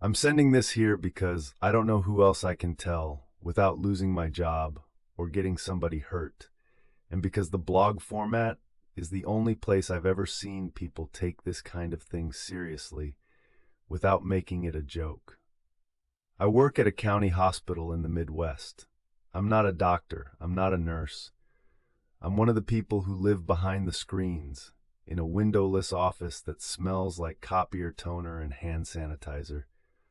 I'm sending this here because I don't know who else I can tell without losing my job or getting somebody hurt, and because the blog format is the only place I've ever seen people take this kind of thing seriously without making it a joke. I work at a county hospital in the Midwest. I'm not a doctor. I'm not a nurse. I'm one of the people who live behind the screens in a windowless office that smells like copier toner and hand sanitizer,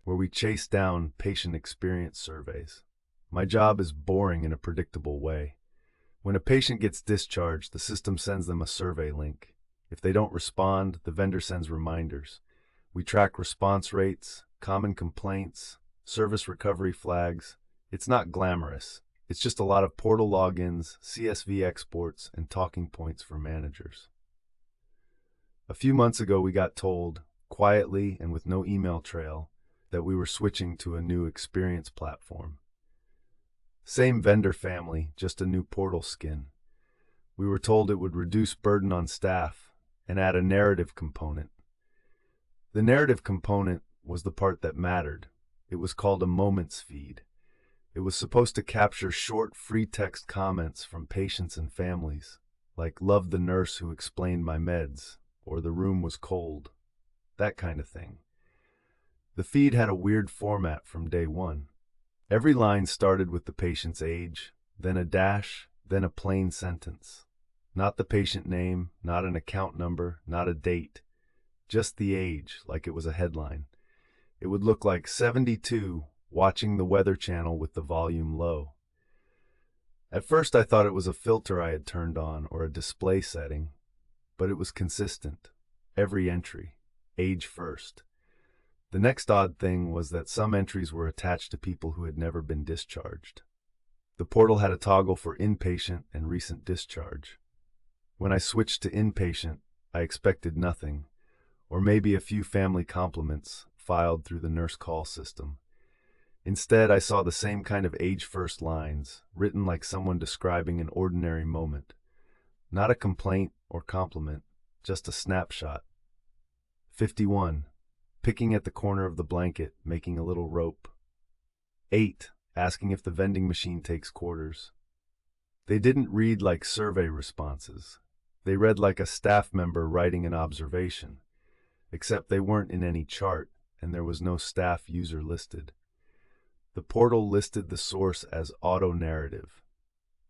where we chase down patient experience surveys. My job is boring in a predictable way. When a patient gets discharged, the system sends them a survey link. If they don't respond, the vendor sends reminders. We track response rates, common complaints, service recovery flags. It's not glamorous. It's just a lot of portal logins, CSV exports, and talking points for managers. A few months ago, we got told, quietly and with no email trail, that we were switching to a new experience platform. Same vendor family, just a new portal skin. We were told it would reduce burden on staff and add a narrative component. The narrative component was the part that mattered. It was called a moments feed. It was supposed to capture short, free text comments from patients and families, like "loved the nurse who explained my meds," or "the room was cold," that kind of thing. The feed had a weird format from day one. Every line started with the patient's age, then a dash, then a plain sentence. Not the patient name, not an account number, not a date. Just the age, like it was a headline. It would look like 72 watching the Weather Channel with the volume low. At first I thought it was a filter I had turned on or a display setting, but it was consistent. Every entry, age first. The next odd thing was that some entries were attached to people who had never been discharged. The portal had a toggle for inpatient and recent discharge. When I switched to inpatient, I expected nothing, or maybe a few family compliments filed through the nurse call system. Instead, I saw the same kind of age-first lines, written like someone describing an ordinary moment. Not a complaint or compliment, just a snapshot. 51. Picking at the corner of the blanket, making a little rope. 8. Asking if the vending machine takes quarters. They didn't read like survey responses. They read like a staff member writing an observation, except they weren't in any chart, and there was no staff user listed. The portal listed the source as auto-narrative.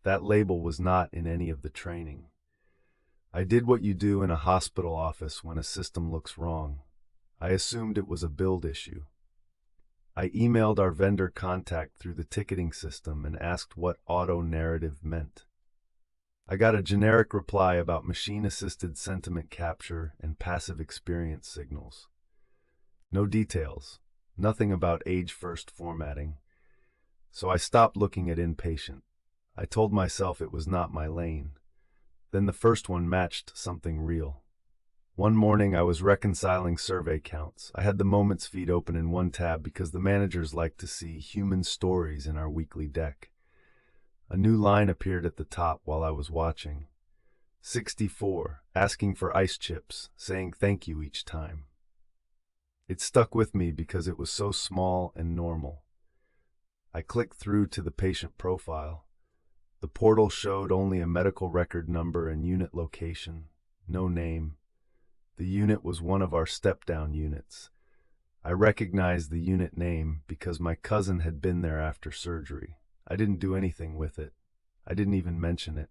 That label was not in any of the training. I did what you do in a hospital office when a system looks wrong. I assumed it was a build issue. I emailed our vendor contact through the ticketing system and asked what auto-narrative meant. I got a generic reply about machine-assisted sentiment capture and passive experience signals. No details, nothing about age-first formatting. So I stopped looking at inpatient. I told myself it was not my lane. Then the first one matched something real. One morning I was reconciling survey counts. I had the moments feed open in one tab because the managers like to see human stories in our weekly deck. A new line appeared at the top while I was watching. 64, asking for ice chips, saying thank you each time. It stuck with me because it was so small and normal. I clicked through to the patient profile. The portal showed only a medical record number and unit location, no name. The unit was one of our step-down units. I recognized the unit name because my cousin had been there after surgery. I didn't do anything with it. I didn't even mention it.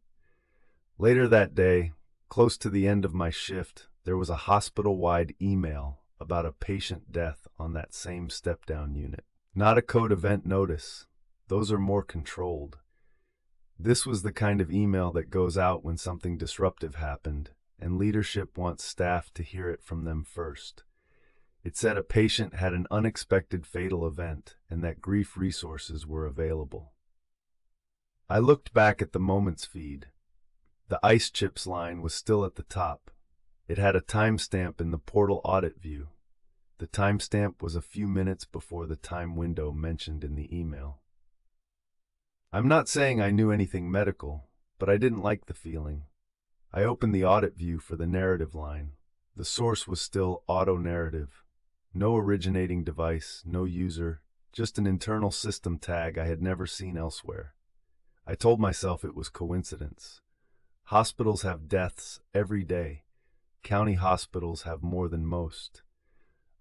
Later that day, close to the end of my shift, there was a hospital-wide email about a patient death on that same step-down unit. Not a code event notice. Those are more controlled. This was the kind of email that goes out when something disruptive happened, and leadership wants staff to hear it from them first. It said a patient had an unexpected fatal event and that grief resources were available. I looked back at the moments feed. The ice chips line was still at the top. It had a timestamp in the portal audit view. The timestamp was a few minutes before the time window mentioned in the email. I'm not saying I knew anything medical, but I didn't like the feeling. I opened the audit view for the narrative line. The source was still auto-narrative. No originating device, no user, just an internal system tag I had never seen elsewhere. I told myself it was coincidence. Hospitals have deaths every day. County hospitals have more than most.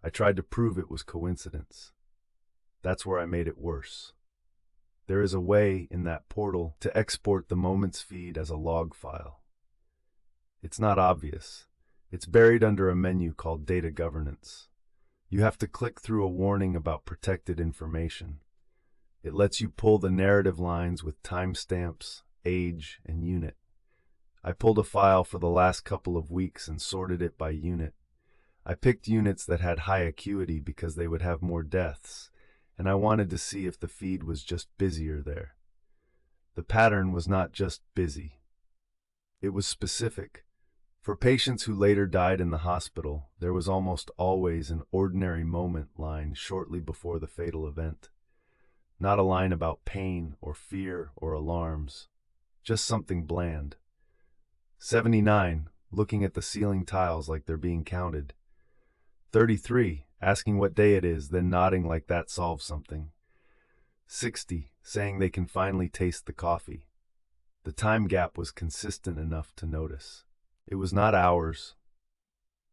I tried to prove it was coincidence. That's where I made it worse. There is a way in that portal to export the moment's feed as a log file. It's not obvious. It's buried under a menu called Data Governance. You have to click through a warning about protected information. It lets you pull the narrative lines with timestamps, age, and unit. I pulled a file for the last couple of weeks and sorted it by unit. I picked units that had high acuity because they would have more deaths, and I wanted to see if the feed was just busier there. The pattern was not just busy. It was specific. For patients who later died in the hospital, there was almost always an ordinary moment line shortly before the fatal event. Not a line about pain or fear or alarms, just something bland. 79, looking at the ceiling tiles like they're being counted. 33, asking what day it is, then nodding like that solves something. 60, saying they can finally taste the coffee. The time gap was consistent enough to notice. It was not hours.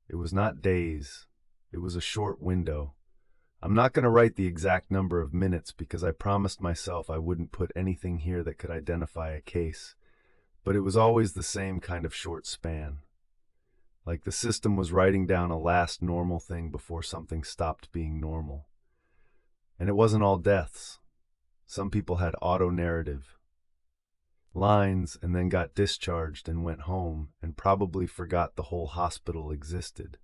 It was not days. It was a short window. I'm not going to write the exact number of minutes because I promised myself I wouldn't put anything here that could identify a case, but it was always the same kind of short span. Like the system was writing down a last normal thing before something stopped being normal. And it wasn't all deaths. Some people had auto-narrative lines and then got discharged and went home and probably forgot the whole hospital existed.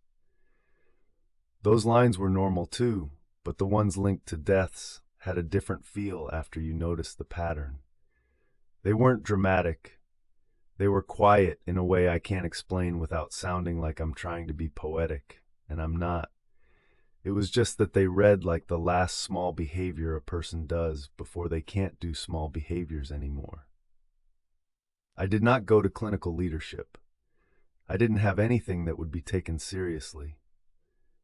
Those lines were normal too, but the ones linked to deaths had a different feel after you noticed the pattern. They weren't dramatic. They were quiet in a way I can't explain without sounding like I'm trying to be poetic, and I'm not. It was just that they read like the last small behavior a person does before they can't do small behaviors anymore. I did not go to clinical leadership. I didn't have anything that would be taken seriously.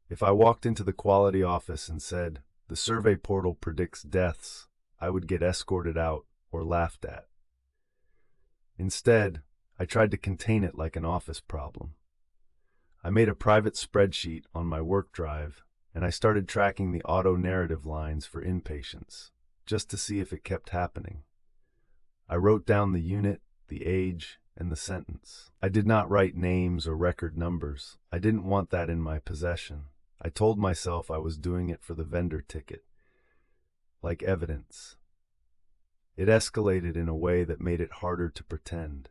If I walked into the quality office and said, "The survey portal predicts deaths," I would get escorted out or laughed at. Instead, I tried to contain it like an office problem. I made a private spreadsheet on my work drive, and I started tracking the auto-narrative lines for inpatients, just to see if it kept happening. I wrote down the unit, the age, and the sentence. I did not write names or record numbers. I didn't want that in my possession. I told myself I was doing it for the vendor ticket, like evidence. It escalated in a way that made it harder to pretend.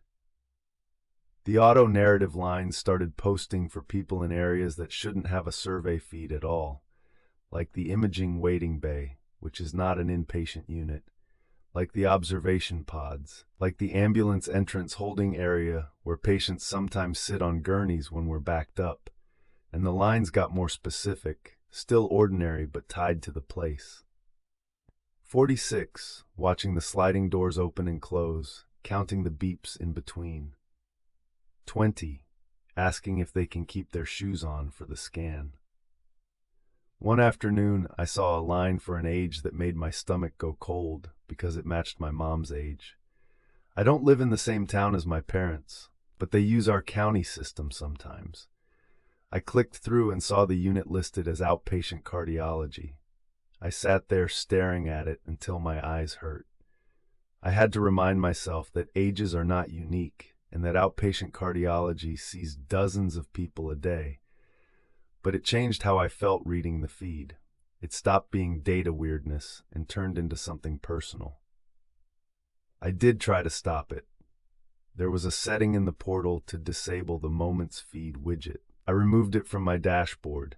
The auto-narrative lines started posting for people in areas that shouldn't have a survey feed at all, like the imaging waiting bay, which is not an inpatient unit, like the observation pods, like the ambulance entrance holding area where patients sometimes sit on gurneys when we're backed up, and the lines got more specific, still ordinary but tied to the place. 46, watching the sliding doors open and close, counting the beeps in between. 20, asking if they can keep their shoes on for the scan. One afternoon, I saw a line for an age that made my stomach go cold because it matched my mom's age. I don't live in the same town as my parents, but they use our county system sometimes. I clicked through and saw the unit listed as outpatient cardiology. I sat there staring at it until my eyes hurt. I had to remind myself that ages are not unique and that outpatient cardiology sees dozens of people a day. But it changed how I felt reading the feed. It stopped being data weirdness and turned into something personal. I did try to stop it. There was a setting in the portal to disable the Moments feed widget. I removed it from my dashboard.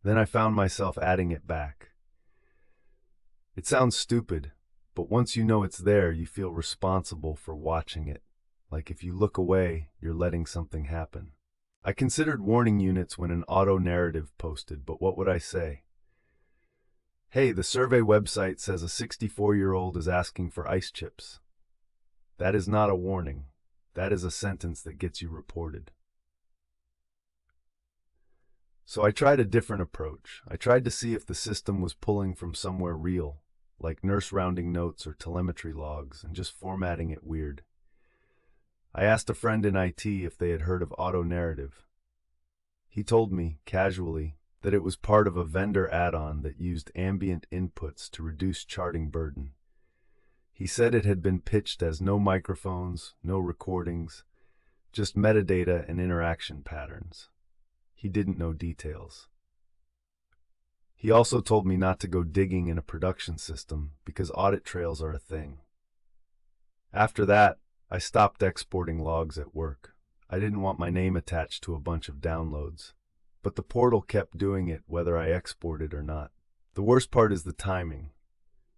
Then I found myself adding it back. It sounds stupid, but once you know it's there, you feel responsible for watching it. Like if you look away, you're letting something happen. I considered warning units when an auto-narrative posted, but what would I say? Hey, the survey website says a 64-year-old is asking for ice chips. That is not a warning. That is a sentence that gets you reported. So I tried a different approach. I tried to see if the system was pulling from somewhere real, like nurse rounding notes or telemetry logs, and just formatting it weird. I asked a friend in IT if they had heard of auto narrative. He told me, casually, that it was part of a vendor add-on that used ambient inputs to reduce charting burden. He said it had been pitched as no microphones, no recordings, just metadata and interaction patterns. He didn't know details. He also told me not to go digging in a production system because audit trails are a thing. After that, I stopped exporting logs at work. I didn't want my name attached to a bunch of downloads. But the portal kept doing it whether I exported or not. The worst part is the timing.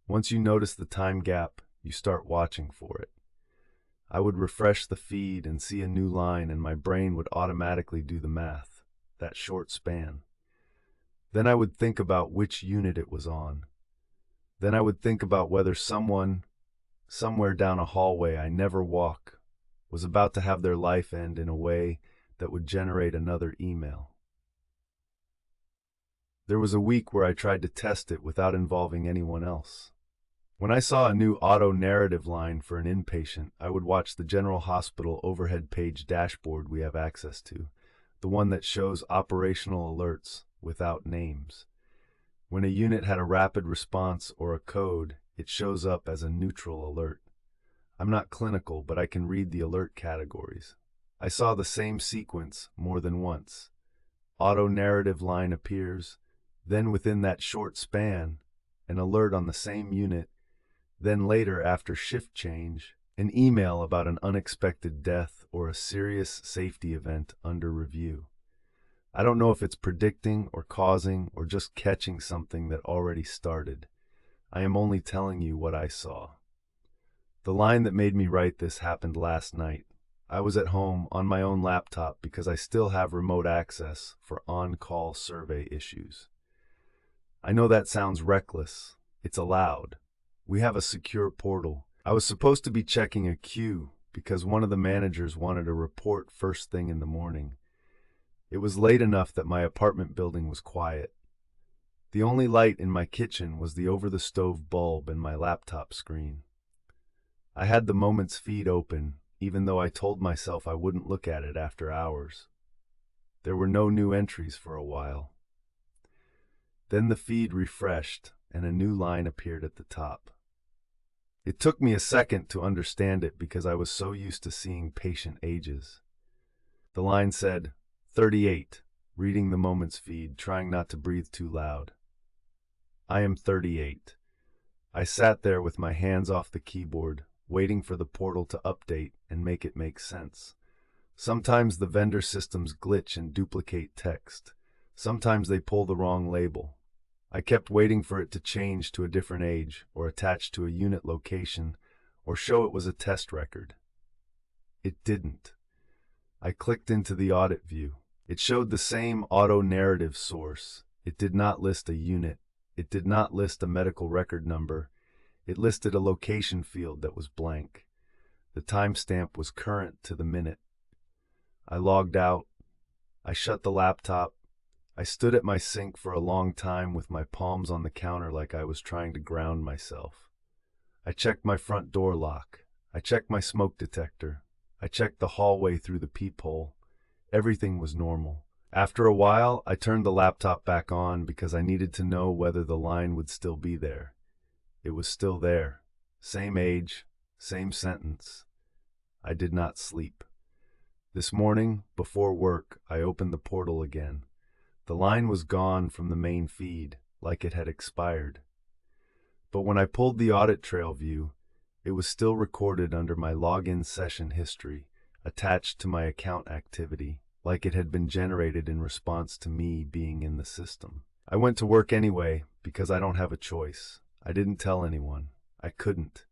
Once you notice the time gap, you start watching for it. I would refresh the feed and see a new line, and my brain would automatically do the math, that short span. Then I would think about which unit it was on. Then I would think about whether someone, somewhere down a hallway I never walk, was about to have their life end in a way that would generate another email. There was a week where I tried to test it without involving anyone else. When I saw a new auto-narrative line for an inpatient, I would watch the General Hospital overhead page dashboard we have access to, the one that shows operational alerts without names. When a unit had a rapid response or a code, it shows up as a neutral alert. I'm not clinical, but I can read the alert categories. I saw the same sequence more than once. Auto-narrative line appears, then within that short span, an alert on the same unit, then later after shift change, an email about an unexpected death or a serious safety event under review. I don't know if it's predicting or causing or just catching something that already started. I am only telling you what I saw. The line that made me write this happened last night. I was at home on my own laptop because I still have remote access for on-call survey issues. I know that sounds reckless. It's allowed. We have a secure portal. I was supposed to be checking a queue because one of the managers wanted a report first thing in the morning. It was late enough that my apartment building was quiet. The only light in my kitchen was the over-the-stove bulb and my laptop screen. I had the moment's feed open, even though I told myself I wouldn't look at it after hours. There were no new entries for a while. Then the feed refreshed, and a new line appeared at the top. It took me a second to understand it because I was so used to seeing patient ages. The line said, 38, reading the moment's feed, trying not to breathe too loud. I am 38. I sat there with my hands off the keyboard, waiting for the portal to update and make it make sense. Sometimes the vendor systems glitch and duplicate text. Sometimes they pull the wrong label. I kept waiting for it to change to a different age, or attach to a unit location, or show it was a test record. It didn't. I clicked into the audit view. It showed the same auto-narrative source. It did not list a unit. It did not list a medical record number. It listed a location field that was blank. The timestamp was current to the minute. I logged out. I shut the laptop. I stood at my sink for a long time with my palms on the counter like I was trying to ground myself. I checked my front door lock. I checked my smoke detector. I checked the hallway through the peephole. Everything was normal. After a while, I turned the laptop back on because I needed to know whether the line would still be there. It was still there. Same age, same sentence. I did not sleep. This morning, before work, I opened the portal again. The line was gone from the main feed, like it had expired. But when I pulled the audit trail view, it was still recorded under my login session history, attached to my account activity, like it had been generated in response to me being in the system. I went to work anyway, because I don't have a choice. I didn't tell anyone. I couldn't.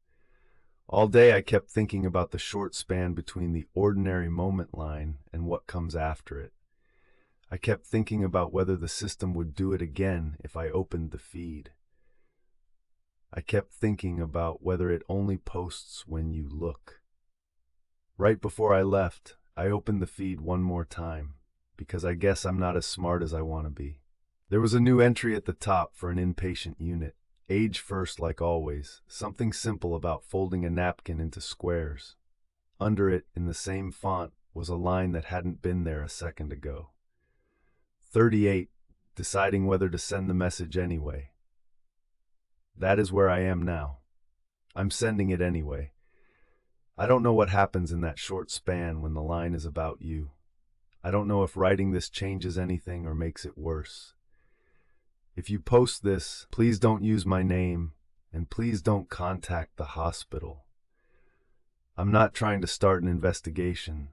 All day I kept thinking about the short span between the ordinary moment line and what comes after it. I kept thinking about whether the system would do it again if I opened the feed. I kept thinking about whether it only posts when you look. Right before I left, I opened the feed one more time. because I guess I'm not as smart as I want to be. There was a new entry at the top for an inpatient unit. Age first, like always. Something simple about folding a napkin into squares. Under it, in the same font, was a line that hadn't been there a second ago. 38, deciding whether to send the message anyway. That is where I am now. I'm sending it anyway. I don't know what happens in that short span when the line is about you. I don't know if writing this changes anything or makes it worse. If you post this, please don't use my name, and please don't contact the hospital. I'm not trying to start an investigation.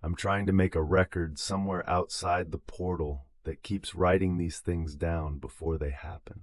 I'm trying to make a record somewhere outside the portal that keeps writing these things down before they happen.